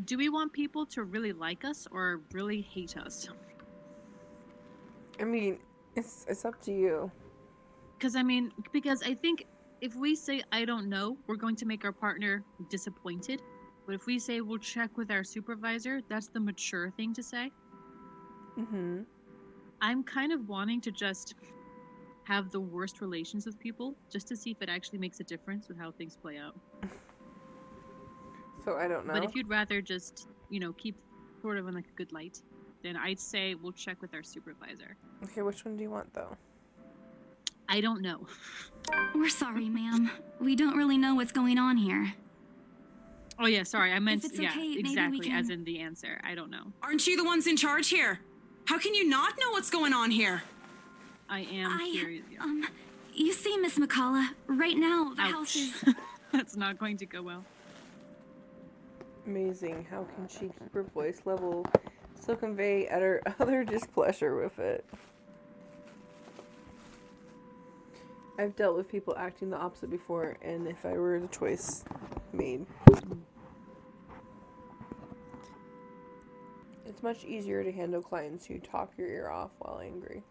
Do we want people to really like us or really hate us? I mean, it's up to you. Because I think if we say I don't know, we're going to make our partner disappointed. But if we say we'll check with our supervisor, that's the mature thing to say. Mm-hmm. I'm kind of wanting to just have the worst relations with people just to see if it actually makes a difference with how things play out. So I don't But know. if you'd rather just, keep sort of in like a good light, then I'd say we'll check with our supervisor. Okay, which one do you want though? I don't know. We're sorry, ma'am. We don't really know what's going on here. Oh yeah, sorry. I meant If it's yeah, okay, maybe we exactly can... as in the answer. I don't know. Aren't you the ones in charge here? How can you not know what's going on here? I am curious. Yeah. You see, Miss McCullough, right now the Ouch. house is... That's not going to go well. Amazing. How can she keep her voice level, still convey utter displeasure with it? I've dealt with people acting the opposite before, and if I were the choice made, it's much easier to handle clients who talk your ear off while angry.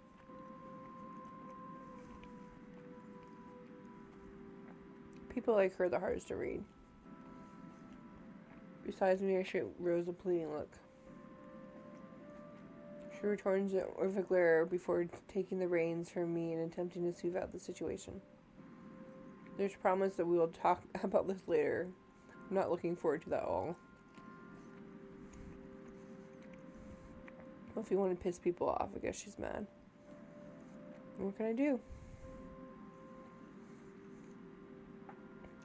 People like her are the hardest to read. Besides me, I shoot Rose a pleading look. She returns it with a glare before taking the reins from me and attempting to smooth out the situation. There's promise that we will talk about this later. I'm not looking forward to that at all. Well, if you want to piss people off, I guess she's mad. What can I do?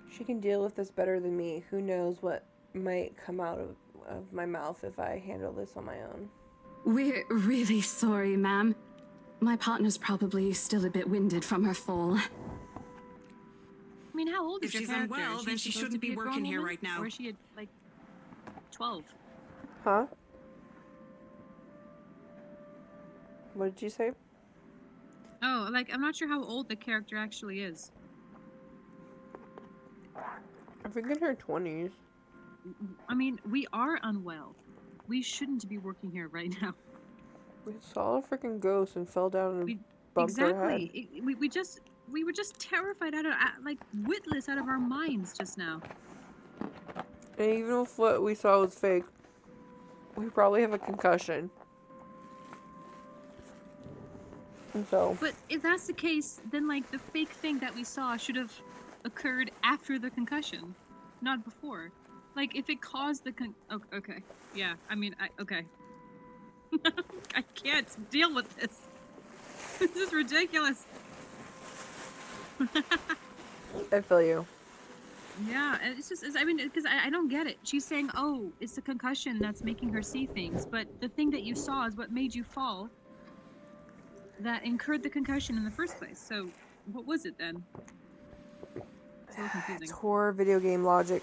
She can deal with this better than me. Who knows what might come out of my mouth if I handle this on my own. We're really sorry, ma'am. My partner's probably still a bit winded from her fall. I mean, how old is If your she's character? unwell, then she shouldn't be working here right now. Or is she like 12? Huh? What did you say? Oh, like I'm not sure how old the character actually is. I think in her 20s. I mean, we are unwell. We shouldn't be working here right now. We saw a freaking ghost and fell down and bumped her head. Exactly. We were just terrified like witless out of our minds just now. And even if what we saw was fake, we probably have a concussion. And so. But if that's the case, then like the fake thing that we saw should have occurred after the concussion, not before. Like if it caused the okay, yeah. I mean, okay. I can't deal with this. This is ridiculous. I feel you. Yeah, and it's because I don't get it. She's saying, oh, it's the concussion that's making her see things, but the thing that you saw is what made you fall that incurred the concussion in the first place. So, what was it then? So confusing. It's horror video game logic.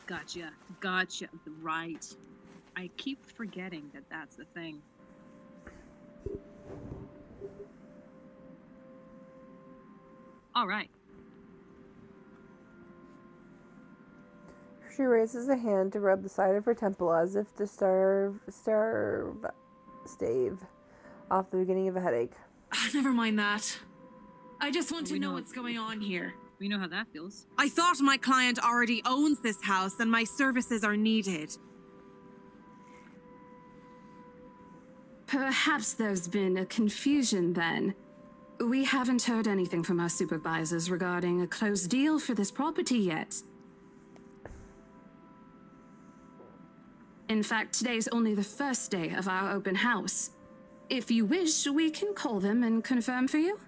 Gotcha. Right. I keep forgetting that that's the thing. All right. She raises a hand to rub the side of her temple as if to stave off the beginning of a headache. Never mind that. I just want to know what's going on here. We know how that feels. I thought my client already owns this house and my services are needed. Perhaps there's been a confusion then. We haven't heard anything from our supervisors regarding a closed deal for this property yet. In fact, today's only the first day of our open house. If you wish, we can call them and confirm for you.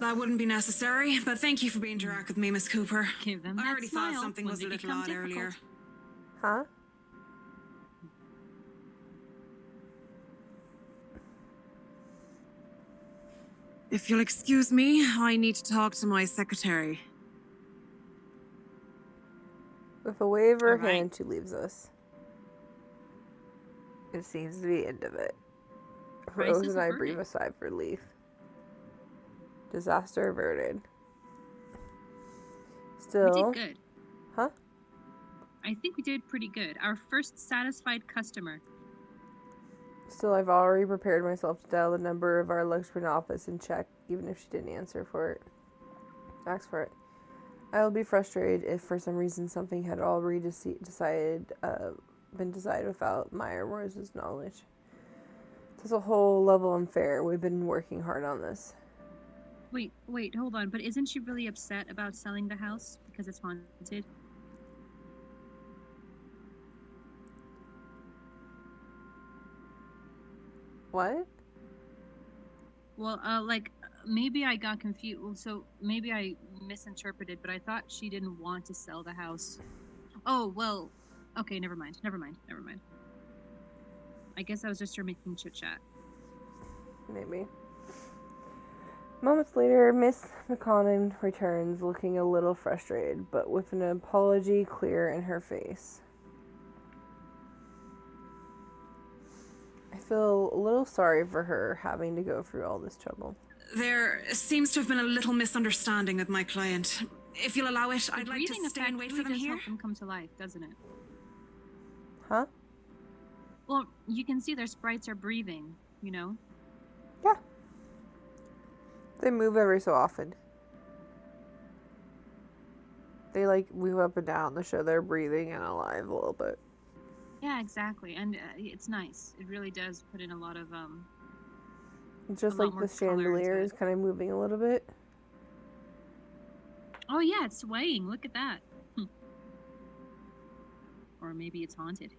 That wouldn't be necessary, but thank you for being direct with me, Miss Cooper. Give them that I already smile thought something when was a they little become odd difficult. earlier. Huh? If you'll excuse me, I need to talk to my secretary. With a wave of her All right. hand, she leaves us. It seems to be the end of it. Crisis Rose and I averted. breathe a sigh of relief. Disaster averted. We Still, did good. Huh? I think we did pretty good. Our first satisfied customer. Still, I've already prepared myself to dial the number of our Luxburn office and check, even if she didn't ask for it. I will be frustrated if for some reason something had already been decided without my or Rose's knowledge. It's a whole level unfair. We've been working hard on this. Wait, hold on. But isn't she really upset about selling the house because it's haunted? What? Well, maybe I got confused. So maybe I misinterpreted, but I thought she didn't want to sell the house. Oh, well, okay, never mind. I guess I was just her making chit-chat. Maybe. Moments later, Miss McConnell returns, looking a little frustrated, but with an apology clear in her face. I feel a little sorry for her having to go through all this trouble. There seems to have been a little misunderstanding with my client. If you'll allow it, I'd like to stay and wait for them here. Help them come to life, doesn't it? Huh? Well, you can see their sprites are breathing, you know? Yeah. They move every so often. They, move up and down to show they're breathing and alive a little bit. Yeah, exactly. And it's nice. It really does put in a lot of, Just like the chandelier is kind of moving a little bit. Oh, yeah, it's swaying. Look at that. Or maybe it's haunted.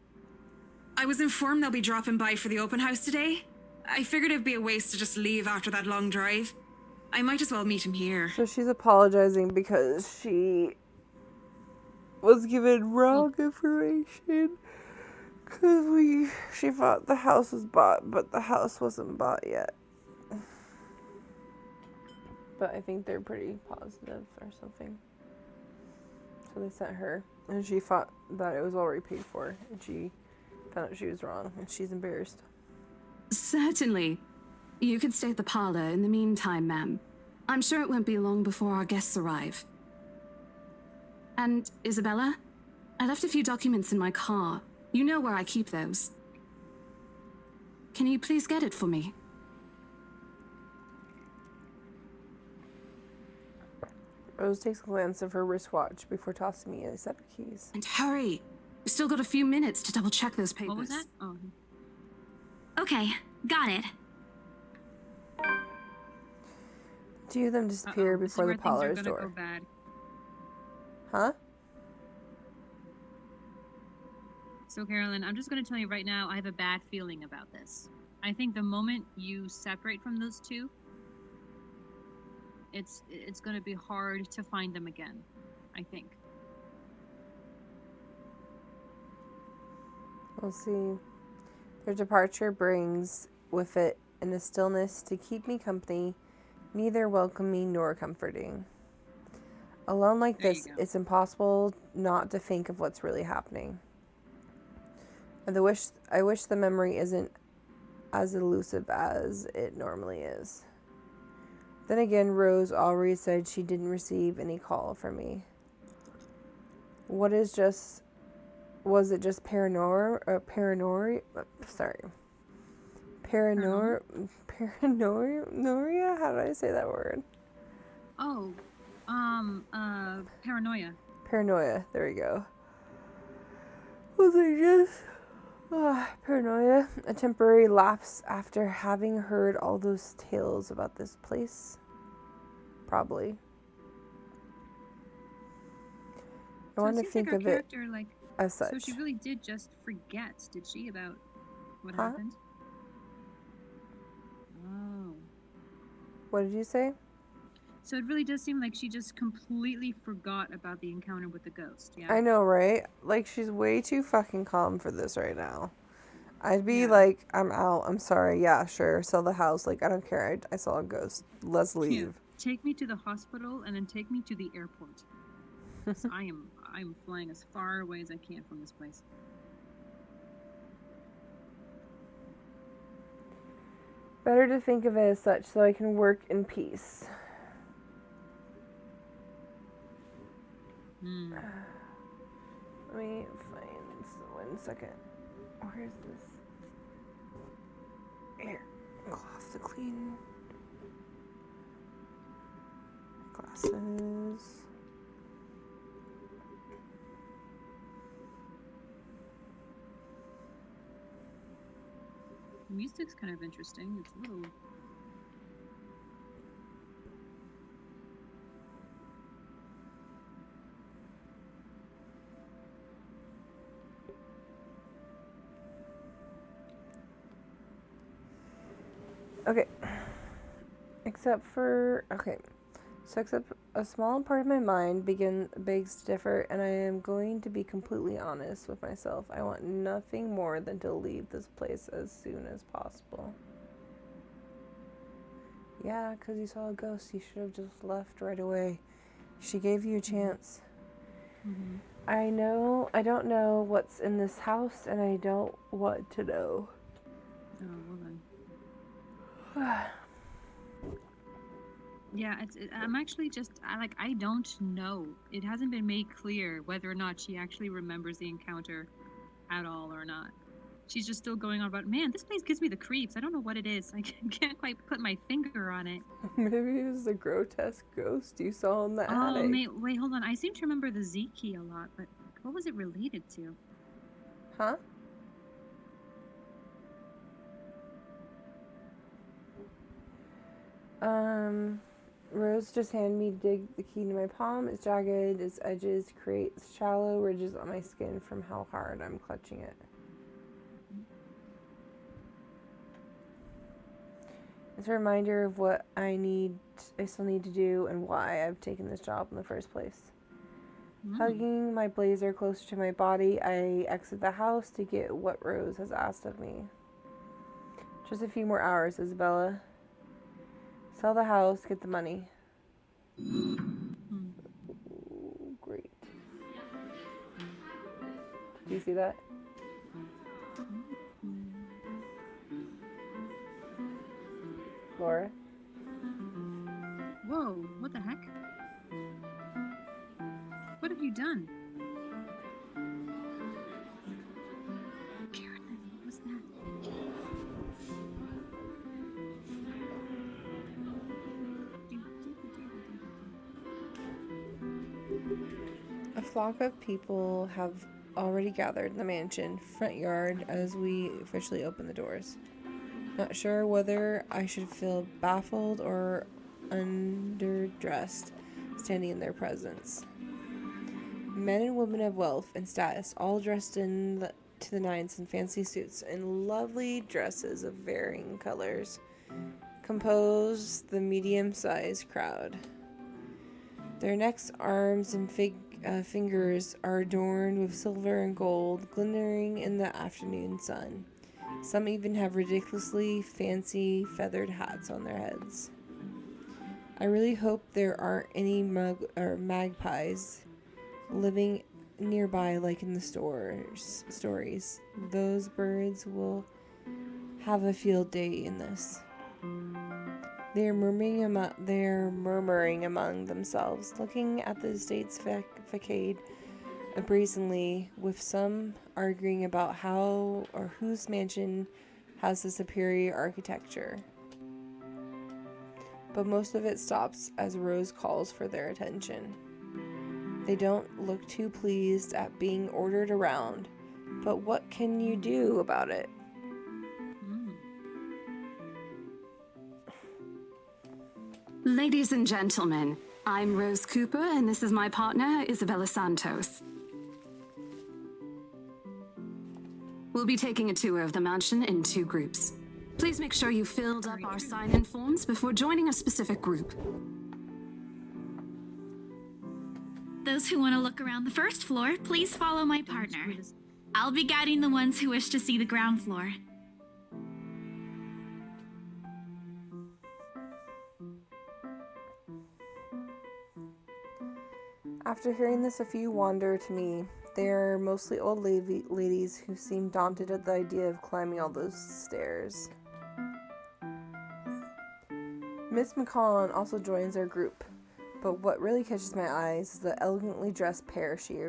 I was informed they'll be dropping by for the open house today. I figured it'd be a waste to just leave after that long drive. I might as well meet him here. So she's apologizing because she was given wrong information. Because she thought the house was bought, but the house wasn't bought yet. But I think they're pretty positive or something. So they sent her, and she thought that it was already paid for, and she found out she was wrong, and she's embarrassed. Certainly. You could stay at the parlor in the meantime, ma'am. I'm sure it won't be long before our guests arrive. And, Isabella, I left a few documents in my car. You know where I keep those. Can you please get it for me? Rose takes a glance of her wristwatch before tossing me a set of keys. And hurry! We've still got a few minutes to double-check those papers. What was that? Oh. Okay, got it. Two of them disappear before the parlor's door. Go bad. Huh? So, Carolyn, I'm just going to tell you right now, I have a bad feeling about this. I think the moment you separate from those two, it's going to be hard to find them again, I think. We'll see. Their departure brings with it a stillness to keep me company, neither welcoming nor comforting. Alone like this, it's impossible not to think of what's really happening. I wish the memory isn't as elusive as it normally is. Then again, Rose already said she didn't receive any call from me. Was it just paranoia? How do I say that word? Oh, paranoia. Paranoia, there we go. Was it just paranoia? A temporary lapse after having heard all those tales about this place? Probably. I want to think of it as such. So she really did just forget, did she, about what Huh? happened? Oh. What did you say? So it really does seem like she just completely forgot about the encounter with the ghost, yeah? I know, right? Like, she's way too fucking calm for this right now. I'd be like, I'm out. I'm sorry. Yeah, sure. Sell the house. Like, I don't care. I saw a ghost. Let's leave. Yeah. Take me to the hospital and then take me to the airport. So I'm flying as far away as I can from this place. Better to think of it as such so I can work in peace. Let me find one second. Where is this? Here. Cloth to clean. Glasses. The music's kind of interesting. It's a little. Okay. Except a small part of my mind begs to differ, and I am going to be completely honest with myself. I want nothing more than to leave this place as soon as possible. Yeah, 'cause you saw a ghost. You should have just left right away. She gave you a chance. Mm-hmm. I don't know what's in this house, and I don't want to know. Oh, well then. Yeah, I'm actually I don't know. It hasn't been made clear whether or not she actually remembers the encounter at all or not. She's just still going on about, man, this place gives me the creeps. I don't know what it is. I can't quite put my finger on it. Maybe it was the grotesque ghost you saw in the attic. Wait, hold on. I seem to remember the Z key a lot, but what was it related to? Huh? Rose just handed me the key to my palm. It's jagged, its edges create shallow ridges on my skin from how hard I'm clutching it. It's a reminder of what I still need to do and why I've taken this job in the first place. Hugging my blazer closer to my body, I exit the house to get what Rose has asked of me. Just a few more hours, Isabella. Sell the house, get the money. Ooh, great. Do you see that? Laura? Whoa, what the heck? What have you done? Carolyn, what was that? A flock of people have already gathered in the mansion front yard as we officially open the doors. Not sure whether I should feel baffled or underdressed standing in their presence. Men and women of wealth and status, all dressed to the nines in fancy suits and lovely dresses of varying colors, compose the medium-sized crowd. Their necks, arms, and fingers are adorned with silver and gold, glittering in the afternoon sun. Some even have ridiculously fancy feathered hats on their heads. I really hope there aren't any magpies living nearby like in the stories. Those birds will have a field day in this. They are murmuring among themselves, looking at the estate's facade brazenly, with some arguing about how or whose mansion has the superior architecture. But most of it stops as Rose calls for their attention. They don't look too pleased at being ordered around, but what can you do about it? Ladies and gentlemen, I'm Rose Cooper, and this is my partner, Isabella Santos. We'll be taking a tour of the mansion in 2 groups. Please make sure you filled up our sign-in forms before joining a specific group. Those who want to look around the first floor, please follow my partner. I'll be guiding the ones who wish to see the ground floor. After hearing this, a few wander to me. They are mostly old ladies who seem daunted at the idea of climbing all those stairs. Miss McCollum also joins our group, but what really catches my eyes is the elegantly dressed pair she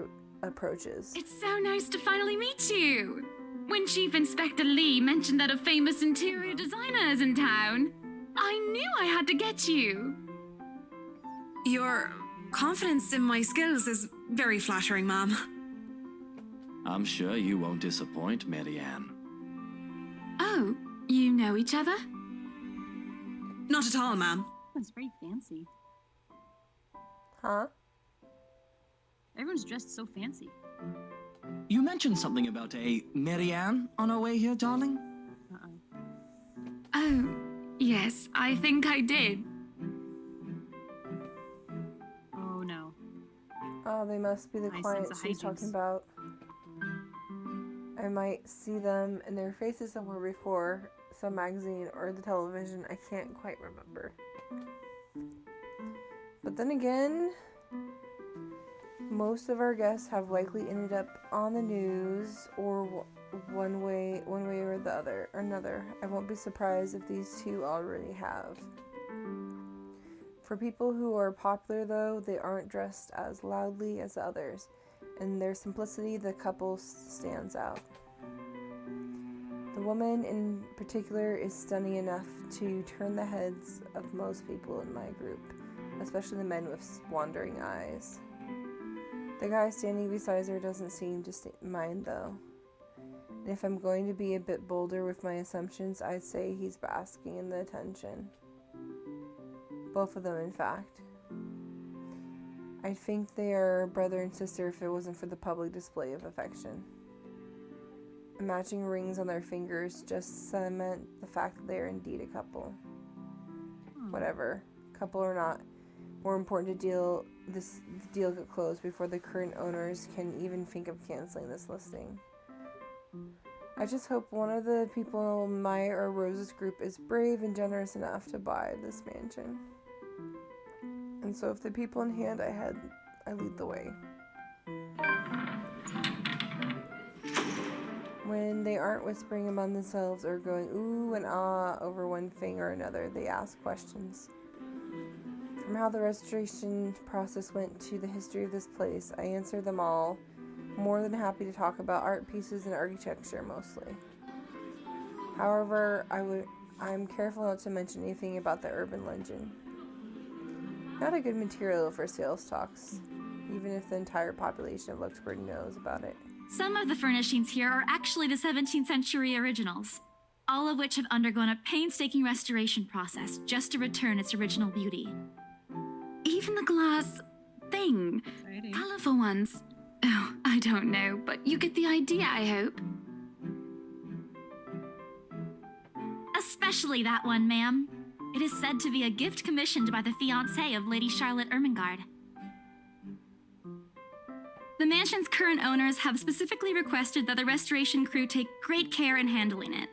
approaches. It's so nice to finally meet you. When Chief Inspector Lee mentioned that a famous interior designer is in town, I knew I had to get you. Your confidence in my skills is very flattering, Mom. I'm sure you won't disappoint, Marianne. Oh, you know each other? Not at all, Ma'am. That's very fancy. Huh? Everyone's dressed so fancy. You mentioned something about a Marianne on our way here, darling? Uh-oh. Oh, yes, I think I did. Oh no. Oh, they must be the I sense clients a she's talking hijinks. about. I might see them in their faces somewhere before, some magazine or the television. I can't quite remember. But then again, most of our guests have likely ended up on the news or one way or the other or another. I won't be surprised if these two already have. For people who are popular though, they aren't dressed as loudly as the others. In their simplicity, the couple stands out. The woman in particular is stunning enough to turn the heads of most people in my group, especially the men with wandering eyes. The guy standing beside her doesn't seem to mind though. And if I'm going to be a bit bolder with my assumptions, I'd say he's basking in the attention. Both of them, in fact. I think they are brother and sister if it wasn't for the public display of affection. Matching rings on their fingers just cement the fact that they are indeed a couple. Whatever, couple or not, more important to this deal get closed before the current owners can even think of canceling this listing. I just hope one of the people in my or Rose's group is brave and generous enough to buy this mansion. And so if the people in hand I lead the way. When they aren't whispering among themselves or going ooh and ah over one thing or another, they ask questions. From how the restoration process went to the history of this place, I answer them all, more than happy to talk about art pieces and architecture mostly. However, I'm careful not to mention anything about the urban legend. Not a good material for sales talks, even if the entire population of Luxburg knows about it. Some of the furnishings here are actually the 17th century originals, all of which have undergone a painstaking restoration process just to return its original beauty. Even the glass thing. Exciting. Colorful ones. Oh, I don't know, but you get the idea, I hope. Especially that one, ma'am. It is said to be a gift commissioned by the fiancé of Lady Charlotte Ermengarde. The mansion's current owners have specifically requested that the restoration crew take great care in handling it.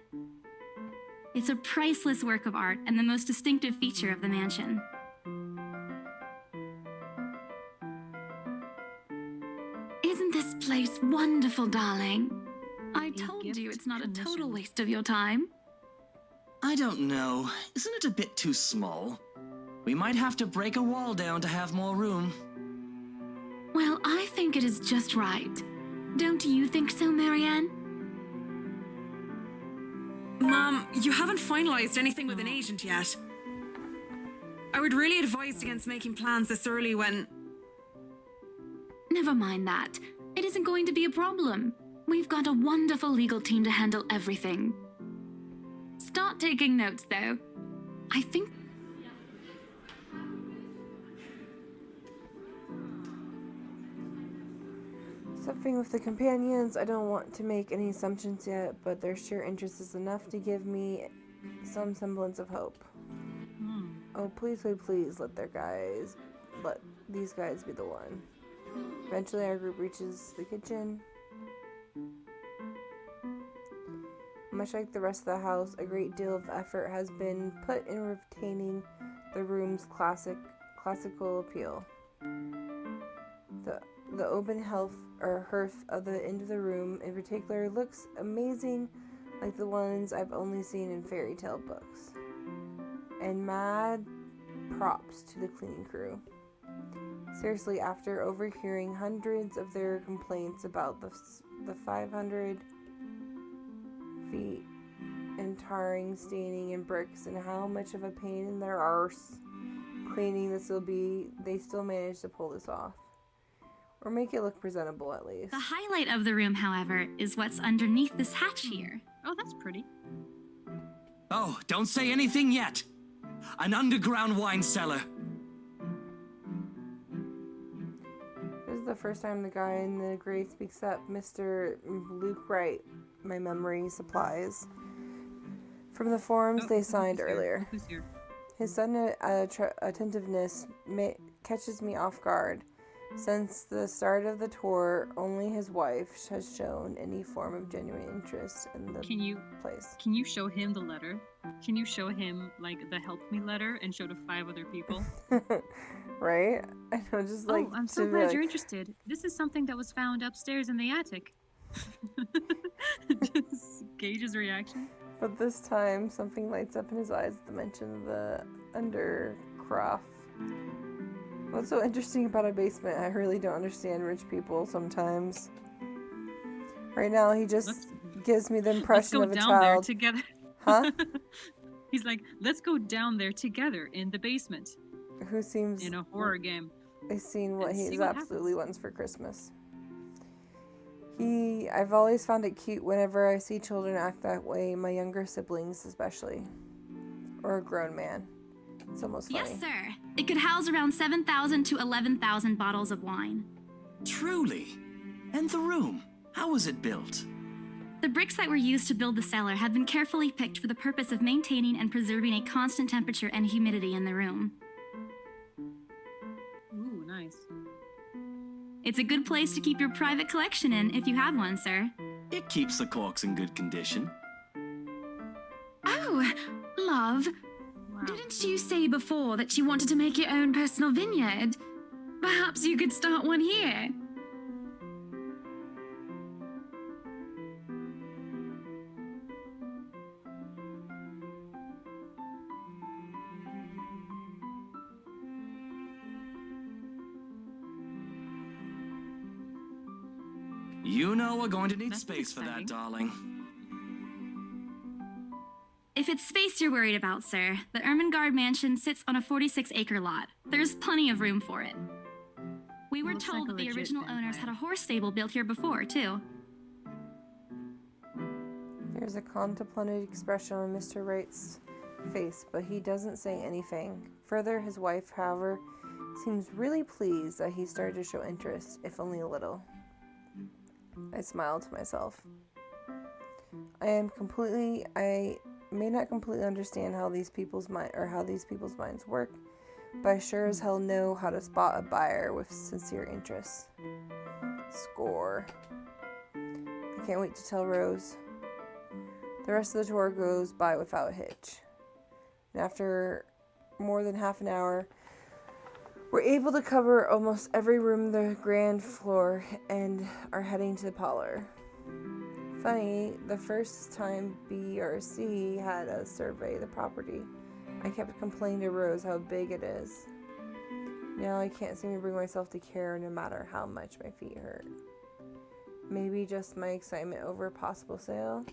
It's a priceless work of art and the most distinctive feature of the mansion. Isn't this place wonderful, darling? I A told gift you it's not a total commission. waste of your time. I don't know. Isn't it a bit too small? We might have to break a wall down to have more room. Well, I think it is just right. Don't you think so, Marianne? Mom, you haven't finalized anything with an agent yet. I would really advise against making plans this early when... Never mind that. It isn't going to be a problem. We've got a wonderful legal team to handle everything. Start taking notes, though. I think... Something with the companions, I don't want to make any assumptions yet, but their sheer interest is enough to give me some semblance of hope. Oh, please, please, please let these guys be the one. Eventually our group reaches the kitchen. Much like the rest of the house, a great deal of effort has been put in retaining the room's classical appeal. The open hearth of the end of the room in particular looks amazing, like the ones I've only seen in fairy tale books. And mad props to the cleaning crew. Seriously, after overhearing hundreds of their complaints about the 500 feet and tarring, staining, and bricks, and how much of a pain in their arse cleaning this will be, they still managed to pull this off. Or make it look presentable, at least. The highlight of the room, however, is what's underneath this hatch here. Oh, that's pretty. Oh, don't say anything yet. An underground wine cellar. This is the first time the guy in the gray speaks up. Mr. Luke Wright, my memory supplies. From the forms they signed earlier. Who's here? His sudden attentiveness catches me off guard. Since the start of the tour, only his wife has shown any form of genuine interest in the place. Can you show him the letter? Can you show him, like, the help me letter and show to 5 other people? Right? I know, just like... Oh, I'm so glad you're interested. This is something that was found upstairs in the attic. Just gauge his reaction. But this time, something lights up in his eyes at the mention of the undercroft. What's so interesting about a basement? I really don't understand rich people sometimes. Right now, he just gives me the impression of a child. Let's go down there together. Huh? He's like, let's go down there together in the basement. Who seems... in a horror game. I've seen what he what absolutely happens. wants for Christmas. I've always found it cute whenever I see children act that way, my younger siblings especially. Or a grown man. It's almost funny. Yes, sir. It could house around 7,000 to 11,000 bottles of wine. Truly. And the room, how was it built? The bricks that were used to build the cellar have been carefully picked for the purpose of maintaining and preserving a constant temperature and humidity in the room. Ooh, nice. It's a good place to keep your private collection in if you have one, sir. It keeps the corks in good condition. Oh, love. Wow. Didn't you say before that you wanted to make your own personal vineyard? Perhaps you could start one here. You know we're going to need That's space for that, exciting. darling. If it's space you're worried about, sir, the Ermengarde mansion sits on a 46-acre lot. There's plenty of room for it. We were Looks told like a that the legit original owners vampire. had a horse stable built here before, too. There's a contemplative expression on Mr. Wright's face, but he doesn't say anything. Further, his wife, however, seems really pleased that he started to show interest, if only a little. I smiled to myself. I may not completely understand how these people's minds work, but I sure as hell know how to spot a buyer with sincere interest. Score. I can't wait to tell Rose. The rest of the tour goes by without a hitch. And after more than half an hour, we're able to cover almost every room on the grand floor and are heading to the parlor. Funny, the first time BRC had us survey the property, I kept complaining to Rose how big it is. Now I can't seem to bring myself to care no matter how much my feet hurt. Maybe just my excitement over a possible sale?